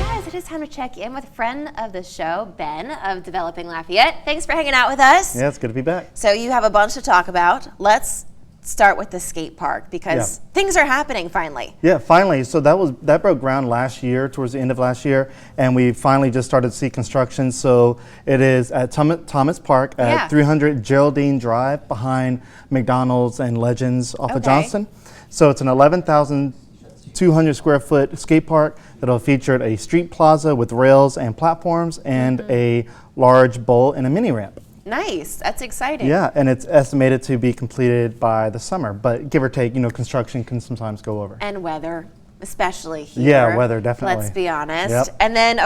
guys, it is time to check in with friend of the show, Ben of Developing Lafayette. Thanks for hanging out with us. Yeah, it's good to be back. So you have a bunch to talk about. Let's start with the skate park because things are happening finally. Yeah, finally. So that broke ground last year, towards the end of last year, and we finally just started to see construction. So it is at Thomas Park at 300 Geraldine Drive behind McDonald's and Legends off of Johnston. So it's an 11,200 square foot skate park that'll feature a street plaza with rails and platforms and a large bowl and a mini ramp. Nice, that's exciting. Yeah, and it's estimated to be completed by the summer, but give or take, construction can sometimes go over. And weather, especially here. Yeah, weather, definitely. Let's be honest. Yep. And then,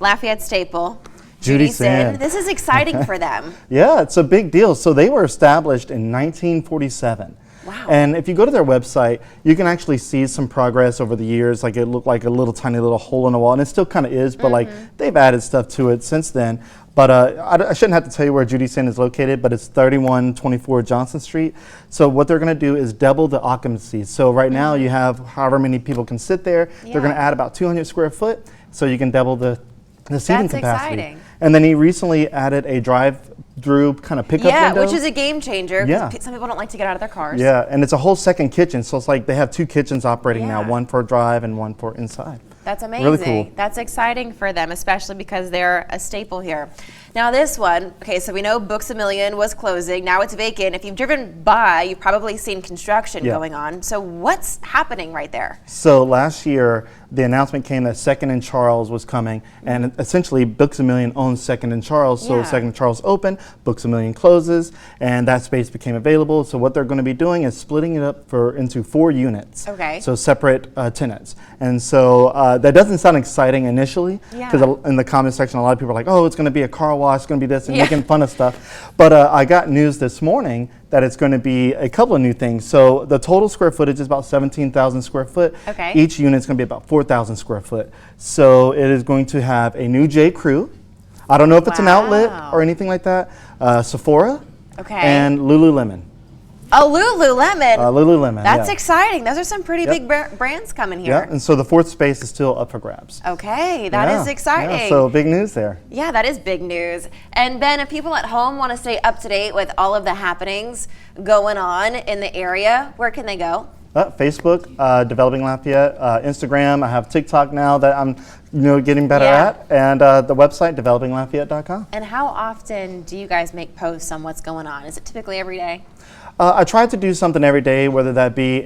Lafayette staple, Judice Inn. This is exciting for them. Yeah, it's a big deal. So they were established in 1947. Wow. And if you go to their website, you can actually see some progress over the years. Like it looked like a little tiny little hole in the wall, and it still kind of is, but like they've added stuff to it since then. But I shouldn't have to tell you where Judice Inn is located, but it's 3124 Johnson Street. So what they're going to do is double the occupancy. So right now you have however many people can sit there. Yeah. They're going to add about 200 square foot, so you can double the seating capacity. That's exciting. And then he recently added a drive-through kind of pickup window. Yeah, which is a game changer. Yeah. Some people don't like to get out of their cars. Yeah, and it's a whole second kitchen. So it's like they have two kitchens operating now, one for drive and one for inside. That's amazing. Really cool. That's exciting for them, especially because they're a staple here. Now this one, so we know Books A Million was closing. Now it's vacant. If you've driven by, you've probably seen construction going on. So what's happening right there? So last year, the announcement came that Second and Charles was coming, and essentially Books A Million owns Second and Charles. So Second and Charles opened, Books A Million closes, and that space became available. So what they're going to be doing is splitting it up into 4 units. Okay. So separate tenants. And so that doesn't sound exciting initially, because in the comment section, a lot of people are like, oh, it's going to be a car wash, it's going to be this, and making fun of stuff. But I got news this morning that it's going to be a couple of new things. So the total square footage is about 17,000 square foot. Okay. Each unit is going to be about 4,000 square foot. So it is going to have a new J. Crew. I don't know if it's an outlet or anything like that. Sephora. And Lululemon. Oh, Lululemon. Lululemon. That's exciting. Those are some pretty big brands coming here. Yeah, and so the 4th space is still up for grabs. Okay, that is exciting. Yeah, so big news there. Yeah, that is big news. And Ben, if people at home want to stay up to date with all of the happenings going on in the area, where can they go? Facebook, Developing Lafayette, Instagram. I have TikTok now that I'm getting better at, and the website, developinglafayette.com. And how often do you guys make posts on what's going on? Is it typically every day? I try to do something every day, whether that be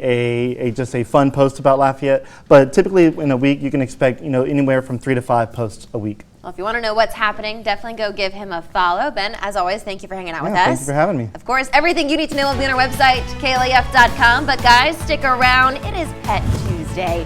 just a fun post about Lafayette, but typically in a week you can expect anywhere from 3 to 5 posts a week. Well, if you want to know what's happening, definitely go give him a follow. Ben, as always, thank you for hanging out with us. Thank you for having me. Of course, everything you need to know will be on our website, klaf.com. But guys, stick around. It is Pet Tuesday.